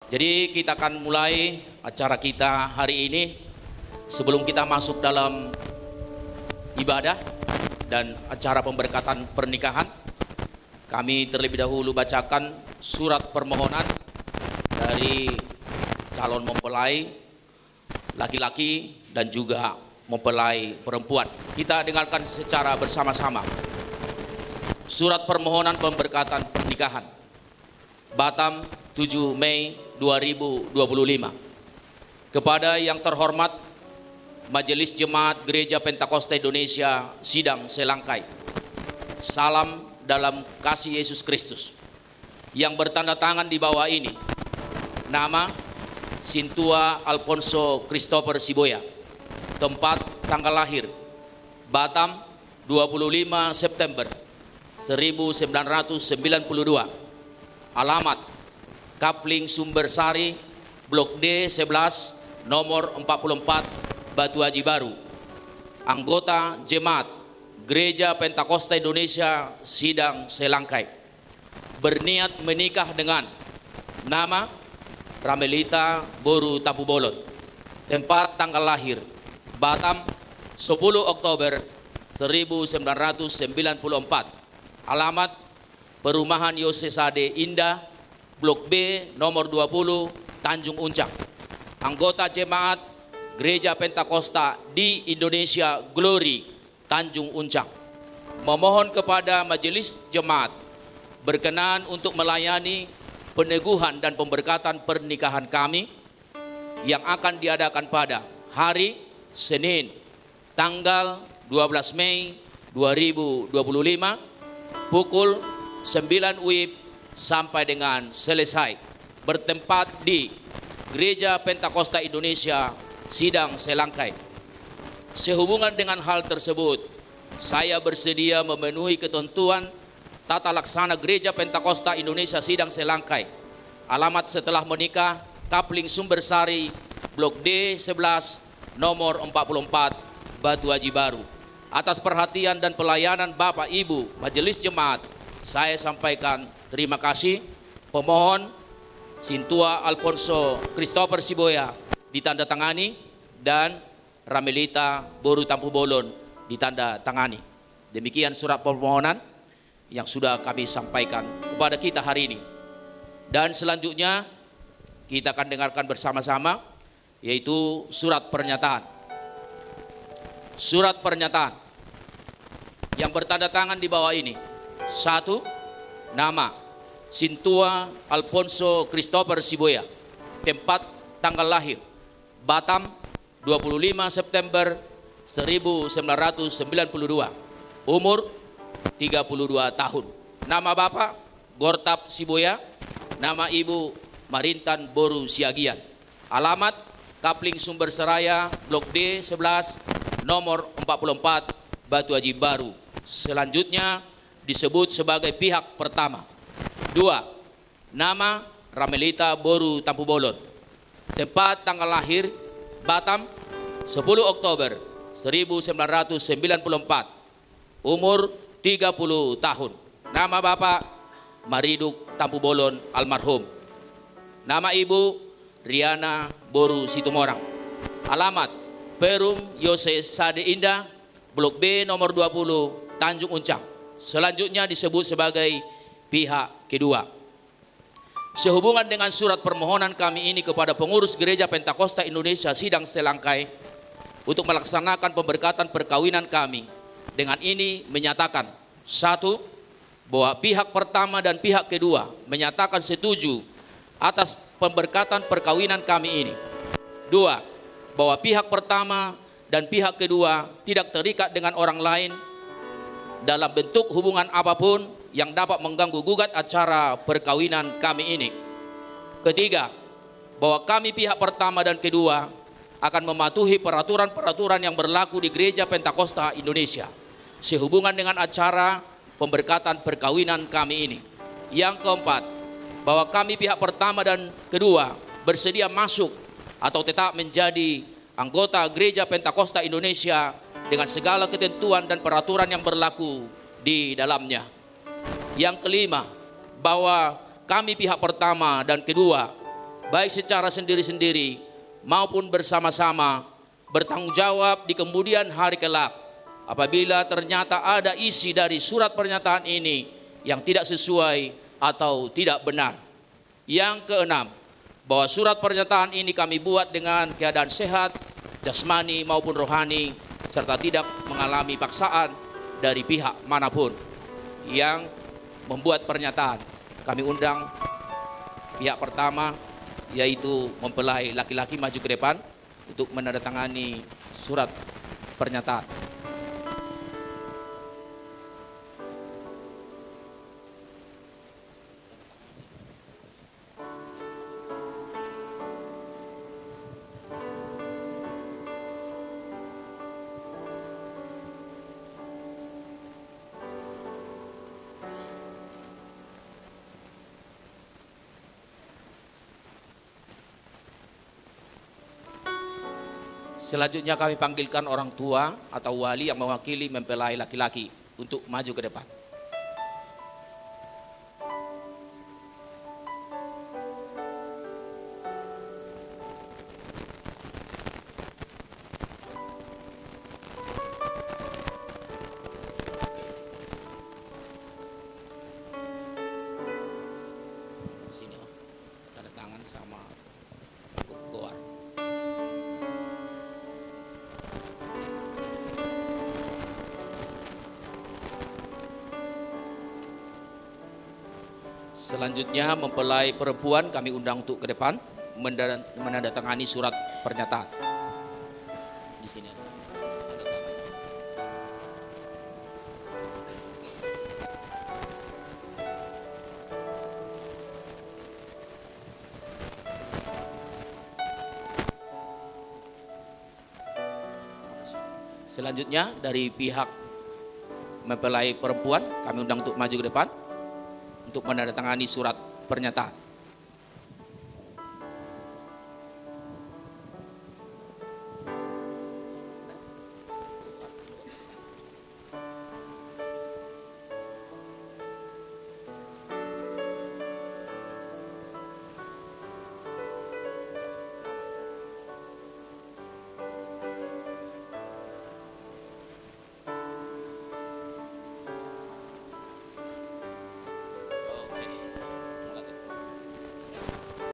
Jadi kita akan mulai acara kita hari ini. Sebelum kita masuk dalam ibadah dan acara pemberkatan pernikahan, kami terlebih dahulu bacakan surat permohonan dari calon mempelai laki-laki dan juga mempelai perempuan. Kita dengarkan secara bersama-sama. Surat permohonan pemberkatan pernikahan Batam, 7 Mei 2025. Kepada yang terhormat Majelis Jemaat Gereja Pentakosta Indonesia Sidang Selangkai, salam dalam kasih Yesus Kristus. Yang bertanda tangan di bawah ini, nama Sintua Alfonso Christopher Siboya, tempat tanggal lahir Batam 25 September 1992, alamat Kapling Sumbersari, Blok D 11, nomor 44, Batu Haji Baru. Anggota Jemaat Gereja Pentakosta Indonesia Sidang Selangkai. Berniat menikah dengan nama Ramelita Boru Tampubolon. Tempat tanggal lahir Batam 10 Oktober 1994. Alamat Perumahan Yosesade Indah, Blok B nomor 20, Tanjung Uncang. Anggota Jemaat Gereja Pentakosta di Indonesia Glory, Tanjung Uncang. Memohon kepada Majelis Jemaat berkenan untuk melayani peneguhan dan pemberkatan pernikahan kami yang akan diadakan pada hari Senin tanggal 12 Mei 2025 pukul 9 WIB sampai dengan selesai, bertempat di Gereja Pentakosta Indonesia Sidang Selangkai. Sehubungan dengan hal tersebut, saya bersedia memenuhi ketentuan tata laksana Gereja Pentakosta Indonesia Sidang Selangkai. Alamat setelah menikah Kapling Sumbersari, Blok D 11, nomor 44, Batu Haji Baru. Atas perhatian dan pelayanan Bapak Ibu Majelis Jemaat, saya sampaikan terima kasih. Pemohon Sintua Alfonso Christopher Siboya ditandatangani dan Ramelita Boru Tampubolon ditandatangani. Demikian surat permohonan yang sudah kami sampaikan kepada kita hari ini. Dan selanjutnya kita akan dengarkan bersama-sama, yaitu surat pernyataan. Surat pernyataan yang bertanda tangan di bawah ini. 1. Nama Sintua Alfonso Christopher Siboya. Tempat tanggal lahir Batam 25 September 1992. Umur 32 tahun. Nama Bapak Gortap Siboya. Nama Ibu Marintan Boru Siagian. Alamat Kapling Sumberseraya, Blok D 11, nomor 44, Batu Haji Baru. Selanjutnya disebut sebagai pihak pertama. 2. Nama Ramelita Boru Tampubolon. Tempat tanggal lahir Batam 10 Oktober 1994. Umur 30 tahun. Nama Bapak Mariduk Tampubolon almarhum. Nama Ibu Riana Boru Situmorang. Alamat Perum Yosesade Indah, Blok B nomor 20, Tanjung Uncang. Selanjutnya disebut sebagai pihak kedua. Sehubungan dengan surat permohonan kami ini kepada pengurus Gereja Pentakosta Indonesia Sidang Selangkai untuk melaksanakan pemberkatan perkawinan kami, dengan ini menyatakan: 1. Bahwa pihak pertama dan pihak kedua menyatakan setuju atas pemberkatan perkawinan kami ini. 2. Bahwa pihak pertama dan pihak kedua tidak terikat dengan orang lain dalam bentuk hubungan apapun yang dapat mengganggu gugat acara perkawinan kami ini. Ketiga, bahwa kami pihak pertama dan kedua akan mematuhi peraturan-peraturan yang berlaku di Gereja Pentakosta Indonesia sehubungan dengan acara pemberkatan perkawinan kami ini. Yang keempat, bahwa kami pihak pertama dan kedua bersedia masuk atau tetap menjadi anggota Gereja Pentakosta Indonesia dengan segala ketentuan dan peraturan yang berlaku di dalamnya. Yang kelima, bahwa kami pihak pertama dan kedua baik secara sendiri-sendiri maupun bersama-sama, bertanggung jawab di kemudian hari kelak apabila ternyata ada isi dari surat pernyataan ini yang tidak sesuai atau tidak benar. Yang keenam, bahwa surat pernyataan ini kami buat dengan keadaan sehat, jasmani maupun rohani, serta tidak mengalami paksaan dari pihak manapun yang membuat pernyataan. Kami undang pihak pertama, yaitu mempelai laki-laki maju ke depan untuk menandatangani surat pernyataan. Selanjutnya kami panggilkan orang tua atau wali yang mewakili mempelai laki-laki untuk maju ke depan. Sini, tanda tangan sama goar. Selanjutnya mempelai perempuan kami undang untuk ke depan menandatangani surat pernyataan. Di sini ada. Selanjutnya dari pihak mempelai perempuan kami undang untuk maju ke depan untuk menandatangani surat pernyataan.